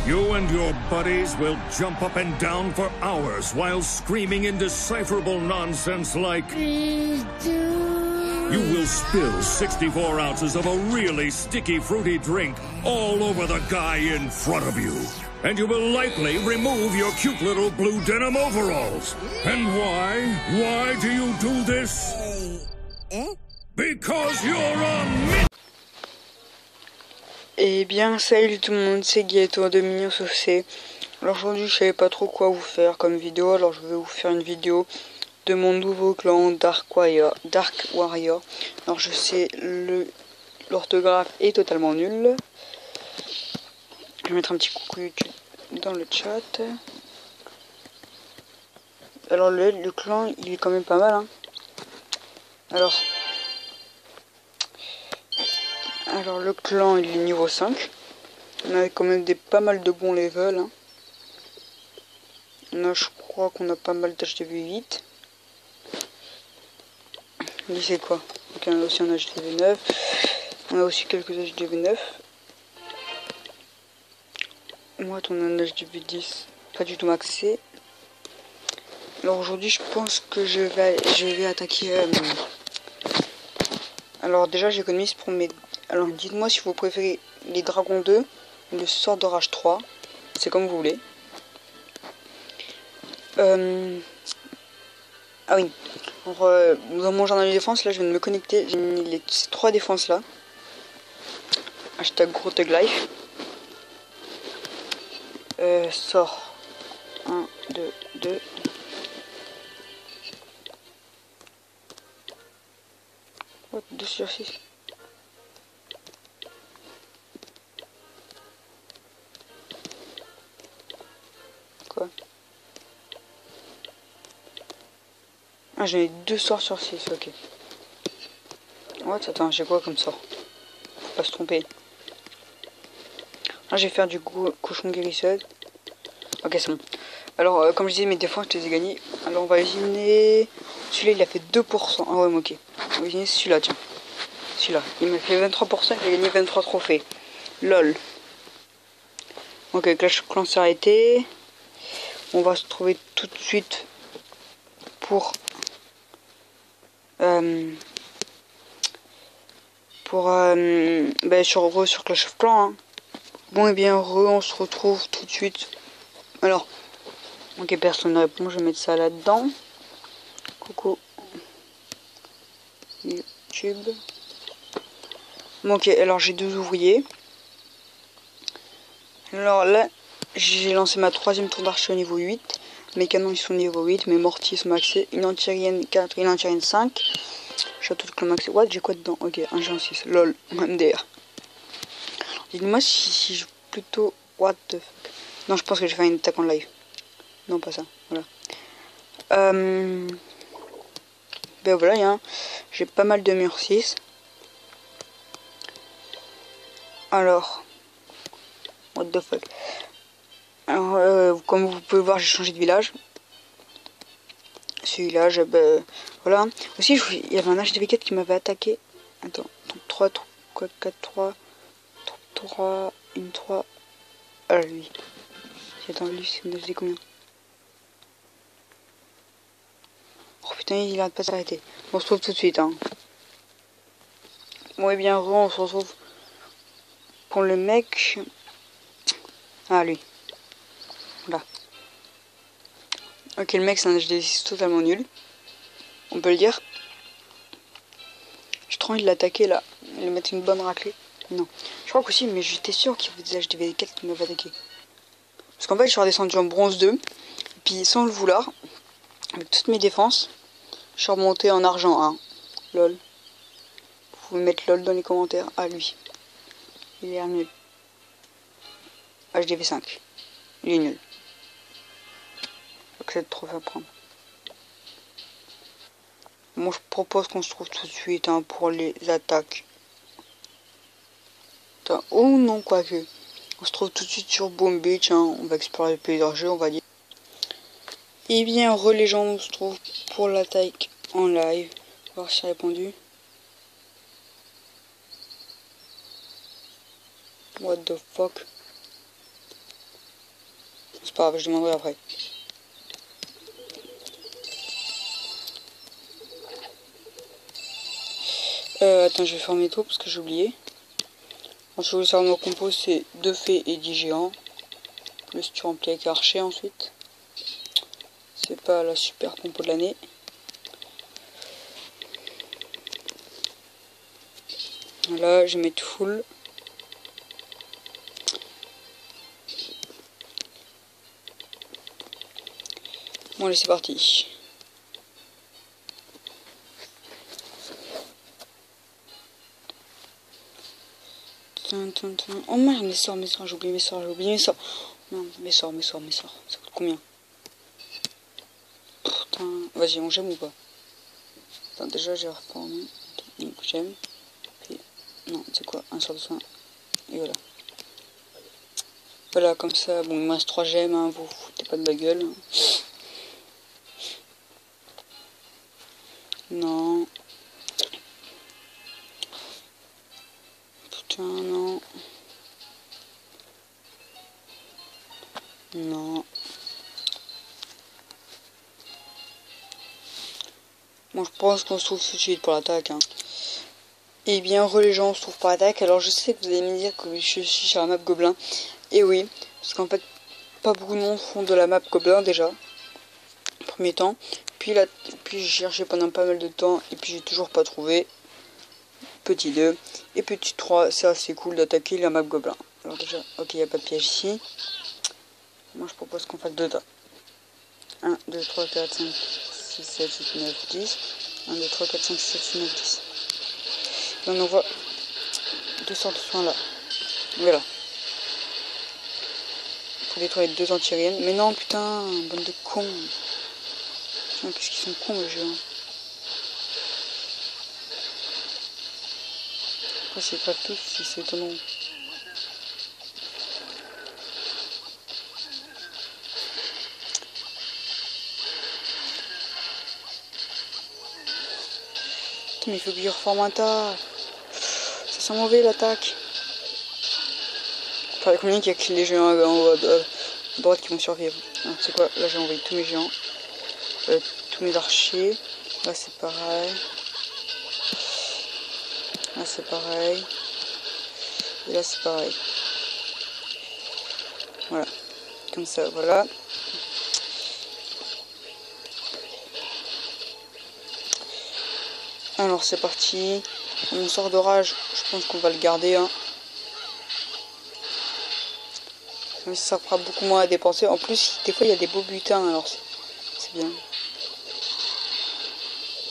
You and your buddies will jump up and down for hours while screaming indecipherable nonsense like... Please do. You will spill 64 ounces of a really sticky, fruity drink all over the guy in front of you. And you will likely remove your cute little blue denim overalls. And why? Why do you do this? Because you're a... Eh bien, salut tout le monde, c'est Gaëto de Mignon Saucé. Alors aujourd'hui, je savais pas trop quoi vous faire comme vidéo, alors je vais vous faire une vidéo de mon nouveau clan Dark Warrior. Alors je sais, l'orthographe est totalement nulle. Je vais mettre un petit coucou YouTube dans le chat. Alors le clan, il est quand même pas mal, hein. Alors le clan il est niveau 5. On a quand même pas mal de bons levels, hein. Là je crois qu'on a pas mal d'HDV 8. Lui c'est quoi? Donc on a aussi un HDV 9. On a aussi quelques HDV 9. Moi on a un HDV 10. Pas du tout maxé. Alors aujourd'hui je pense que je vais attaquer... Alors déjà j'économise pour mes... Alors dites-moi si vous préférez les dragons 2 ou le sort de rage 3. C'est comme vous voulez. Ah oui. Alors, dans mon journal de défense, là je viens de me connecter. J'ai mis ces 3 défenses là. Hashtag gros tug life. Sort 1, 2, 2. Oh, 2 sur 6. Quoi? Ah, j'ai 2 sorts sur 6, ok. What? Attends, j'ai quoi comme sort? Faut pas se tromper. Là, je vais faire du cochon guérisseuse. Ok, c'est bon. Alors, comme je disais, mes défenses, je les ai gagnés. Alors, on va éliminer... Celui-là, il a fait 2%. Ah ouais, ok. On va éliminer celui-là, tiens. Celui-là, il m'a fait 23%, il a gagné 23 trophées. LOL. Ok, Clash of Clans s'est arrêté. On va se trouver tout de suite pour sur Clash of Clans, hein. Bon et bien on se retrouve tout de suite. Alors ok, personne ne répond, je vais mettre ça là dedans. Coucou YouTube. Bon, ok, alors j'ai 2 ouvriers. Alors là j'ai lancé ma 3e tour d'archer au niveau 8. Mes canons ils sont niveau 8, mes mortiers sont maxés. Une antirienne 4, une antirienne 5. Château de clan maxé. What? J'ai quoi dedans? Ok, un géant 6. LOL, MDR. Dites-moi si je plutôt... What the fuck? Non, je pense que je vais faire une attaque en live. Non, pas ça. Voilà. Ben voilà, hein. J'ai pas mal de murs 6. Alors... What the fuck? Alors, comme vous pouvez voir, j'ai changé de village. Ce village, ben, voilà. Aussi, il y avait un HDV4 qui m'avait attaqué. Attends, 3, 4, 3, 3, une 3. Ah, lui. Attends, lui, c'est une HD combien? Oh putain, il arrête pas de s'arrêter. On se retrouve tout de suite, hein. Bon, et bien, on se retrouve pour le mec. Ah, lui. Voilà. Ok, le mec, c'est un HD6 totalement nul. On peut le dire. J'ai trop envie de l'attaquer là. Il lui mettre une bonne raclée. Non. Je crois qu'aussi, mais j'étais sûr qu'il y avait des HDV4 qui m'avaient attaqué. Parce qu'en fait, je suis redescendu en bronze 2. Et puis, sans le vouloir, avec toutes mes défenses, je suis remonté en argent 1. LOL. Vous pouvez mettre LOL dans les commentaires. Ah, lui. Il est nul. HDV5. Il est nul. Donc, c'est trop à prendre. Moi, je propose qu'on se trouve tout de suite, hein, pour les attaques. Oh non, quoique. On se trouve tout de suite sur Boom Beach, hein. On va explorer le paysage, on va dire. Et bien, les gens, on se trouve pour l'attaque en live. On va voir si c'est répondu. What the fuck? C'est pas grave, je demanderai après. Attends, je vais faire mes tours parce que j'ai oublié. Ensuite, je voulais savoir nos compos, c'est 2 fées et 10 géants. Plus tu remplis avec archer ensuite. C'est pas la super compo de l'année. Là, je vais mettre full. Bon, allez, c'est parti. Oh merde, mes sorts, j'ai oublié mes sorts, Non, mes sorts. Ça coûte combien? Putain, vas-y, on j'aime ou pas? Attends, déjà, j'ai reformé. Donc, j'aime. Puis, non, c'est quoi? Un sort de soin. Et voilà. Voilà, comme ça, bon, il me reste 3 gemmes, hein, vous foutez pas de ma gueule. Non. Putain, non. Non. Bon, je pense qu'on se trouve tout de suite pour l'attaque. Hein. Et bien, les gens, on se trouve pour l'attaque. Alors, je sais que vous allez me dire que je suis sur la map Gobelin. Et oui, parce qu'en fait, pas beaucoup de monde font de la map Gobelin déjà. Premier temps. Puis j'ai cherché pendant pas mal de temps. Et puis, j'ai toujours pas trouvé. Petit 2. Et petit 3, c'est assez cool d'attaquer la map Gobelin. Alors, déjà, ok, il n'y a pas de piège ici. Moi, je propose qu'on fasse 2 tas. 1, 2, 3, 4, 5, 6, 7, 8, 9, 10. 1, 2, 3, 4, 5, 6, 7, 8, 9, 10. Et on envoie 2 sorts de soins là. Voilà. Pour détruire les 2 anti-aériennes. Mais non, putain, bande de cons. Putain, qu'est-ce qu'ils sont cons, les jeux. Après, c'est pas tous, si c'est étonnant. Mais il faut que je reforme un tas. Ça sent mauvais l'attaque. Enfin, combien qu'il y a que les géants en haut à droite qui vont survivre. C'est quoi? Là j'ai envoyé tous mes géants. Tous mes archers. Là c'est pareil. Là c'est pareil. Et là c'est pareil. Voilà. Comme ça, voilà. Alors c'est parti. Mon sort d'orage, je pense qu'on va le garder. Hein. Mais ça fera beaucoup moins à dépenser. En plus, des fois il y a des beaux butins, alors c'est bien.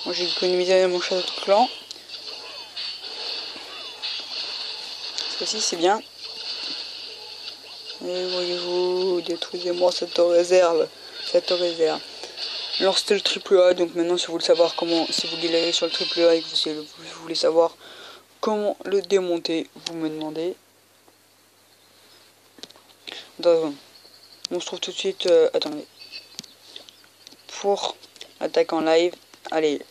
Moi j'ai économisé mon château de clan. Ceci c'est bien. Et voyez-vous, détruisez-moi cette réserve. Alors c'était le triple A, donc maintenant si vous voulez savoir comment, si vous galérez sur le triple A et que vous voulez savoir comment le démonter, vous me demandez. On se trouve tout de suite, attendez, pour l'attaque en live. Allez,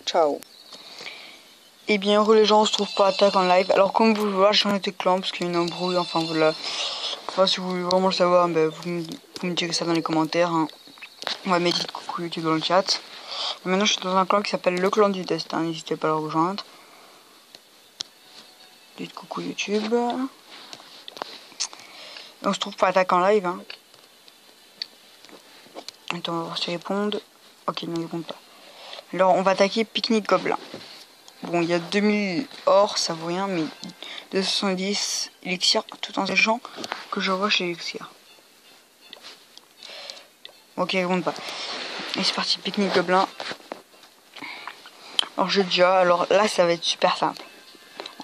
ciao. Et bien les gens, on se trouve pour l'attaque en live. Alors comme vous le voyez, j'ai changé de clan parce qu'il y a une embrouille, enfin voilà. Enfin, si vous voulez vraiment le savoir, ben, vous me direz ça dans les commentaires. Hein. On va mettre coucou YouTube dans le chat. Et maintenant je suis dans un clan qui s'appelle le clan du destin, n'hésitez pas à le rejoindre. Dites coucou YouTube. Et on se trouve pour l'attaque en live. Hein. Attends, on va voir s'ils répondent. Ok, ils ne répondent pas. Alors on va attaquer pique-nique gobelin. Bon, il y a 2000 or, ça vaut rien, mais 270 élixir, tout en sachant que je vois chez élixir. Ok, ils répondent pas. Et c'est parti, pique-nique gobelin. Alors j'ai déjà, alors là ça va être super simple.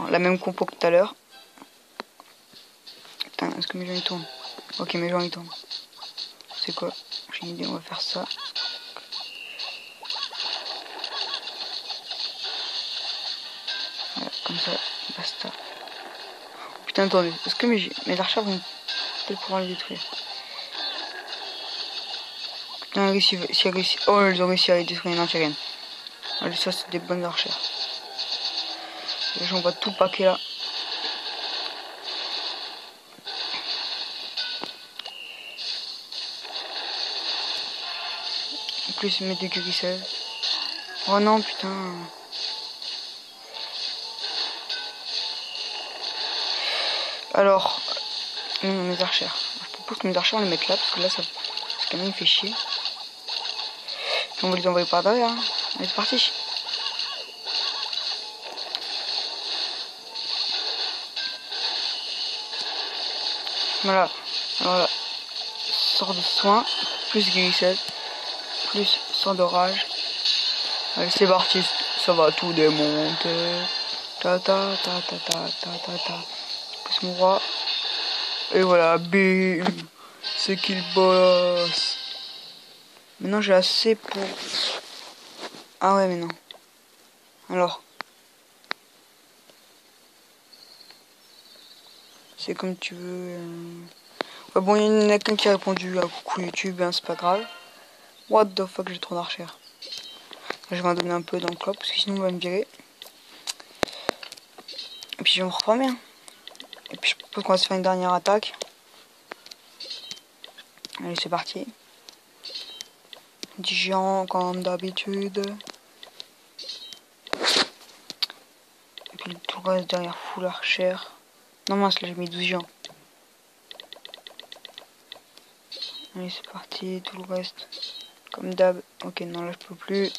La même compo que tout à l'heure. Putain, est-ce que mes gens ils tournent? Ok, mes gens ils tournent. C'est quoi? J'ai une idée, on va faire ça. Voilà, comme ça, basta. Putain, attendez, est-ce que mes archers vont peut-être pouvoir les détruire? Putain, réussi. Oh, ils ont réussi à les détruire une anti-aérienne. Allez, ça c'est des bonnes archères. Là, j'envoie tout le paquet là. plus mes 2 guérisseurs. Oh non, putain. Alors, mes archères. Je propose que mes archères, on les mette là, parce que là, ça quand même fait chier. Puis on va les envoyer par derrière. Hein. Allez, c'est parti. Voilà. Alors là, sort de soin, plus guérissette, plus sort d'orage. Allez, c'est parti. Ça va tout démonter. Ta ta ta ta ta ta ta ta. Plus mon roi. Et voilà, bim. C'est qu'il bosse. Maintenant j'ai assez pour... Ah ouais mais non. Alors. C'est comme tu veux. Ouais, bon, il y en a quelqu'un qui a répondu à coucou YouTube, hein, c'est pas grave. What the fuck, j'ai trop d'archères. Je vais en donner un peu dans le club parce que sinon on va me virer. Et puis je vais me reformer. Hein. Et puis je pense qu'on va se faire une dernière attaque. Allez, c'est parti. Du géant comme d'habitude. Et puis tout le reste derrière full archère. Non mince, là j'ai mis 12 géants. Allez, c'est parti, tout le reste. Comme d'hab. Ok, non, là je peux plus.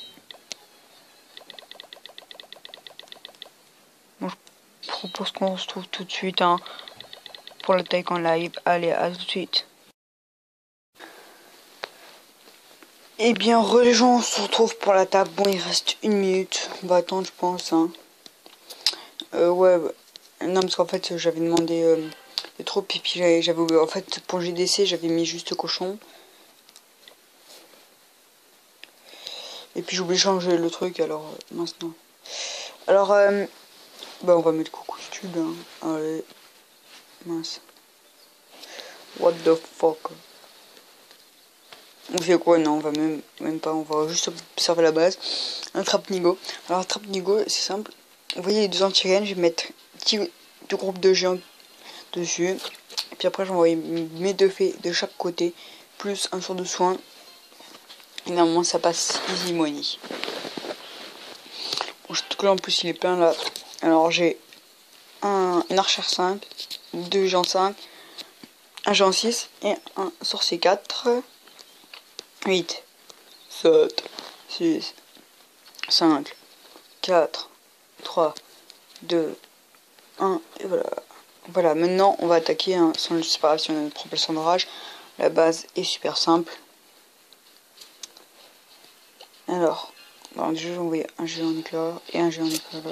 Bon, je propose qu'on se retrouve tout de suite hein, pour le take en live. Allez, à tout de suite. Et bien, les gens, on se retrouve pour la table. Bon, il reste 1 minute. On va attendre, je pense. Hein. Ouais. Non, parce qu'en fait, j'avais demandé trop pipi. J'avais en fait, pour GDC, j'avais mis juste cochon. Et puis, j'ai oublié de changer le truc, alors, maintenant. Alors, bah, on va mettre coucou YouTube. Hein. Allez. Mince. What the fuck. On fait quoi? Non, on va même pas, on va juste observer la base. Un trap-nigo. Alors, trap-nigo, c'est simple. Vous voyez les 2 anti-reines, je vais mettre 2 groupes de géants dessus. Et puis après, j'envoie mes 2 fées de chaque côté, plus un sort de soin. Et normalement, ça passe easy money. Bon, là, en plus, il est plein là. Alors, j'ai une archère 5, 2 géants 5, un géant 6 et un sorcier 4. 8, 7, 6, 5, 4, 3, 2, 1, et voilà. Voilà, maintenant on va attaquer hein, sans le séparation de notre propulsion d'orage. La base est super simple. Alors, bon, déjà j'ai envoyé un géant en éclair et un géant en éclair.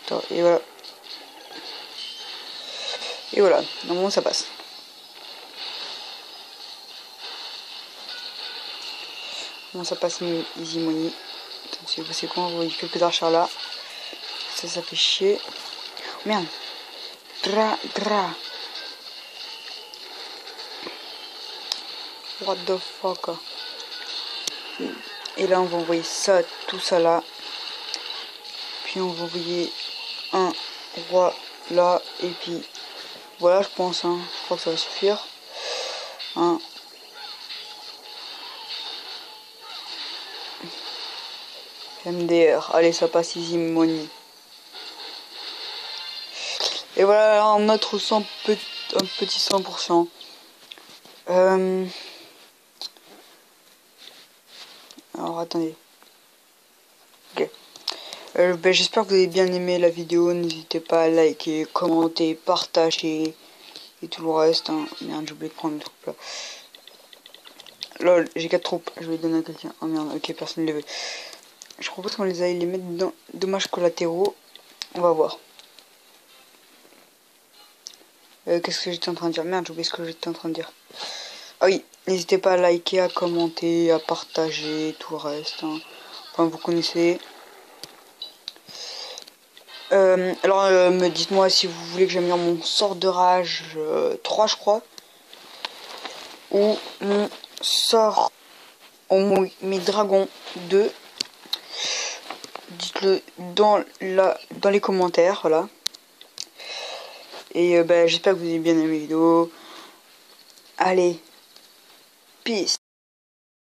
Attends, et voilà. Et voilà, normalement ça passe. Bon, ça passe easy money. C'est quoi, on voit quelques archères là. Ça fait chier. Oh, merde. Dra. What the fuck. Et là, on va envoyer ça, tout ça là. Puis on va envoyer un roi là. Et puis voilà, je pense. Hein. Je crois que ça va suffire. Hein. MDR, allez, ça passe easy money. Et voilà un autre un petit 100%. Alors attendez. Ok. Ben, j'espère que vous avez bien aimé la vidéo. N'hésitez pas à liker, commenter, partager et tout le reste. Hein. Merde, j'ai oublié de prendre le truc là. Lol, j'ai 4 troupes. Je vais les donner à quelqu'un. Oh merde, ok, personne ne les veut. Je propose qu'on les aille les mettre dans dommages collatéraux. On va voir. Qu'est-ce que j'étais en train de dire? Merde, j'ai oublié ce que j'étais en train de dire. Ah oui, n'hésitez pas à liker, à commenter, à partager, tout le reste. Hein. Enfin, vous connaissez. Alors, dites-moi si vous voulez que j'améliore mon sort de rage 3, je crois. Ou mon sort... mes dragons 2. Dites-le dans les commentaires, voilà. Et j'espère que vous avez bien aimé la vidéo. Allez, Peace.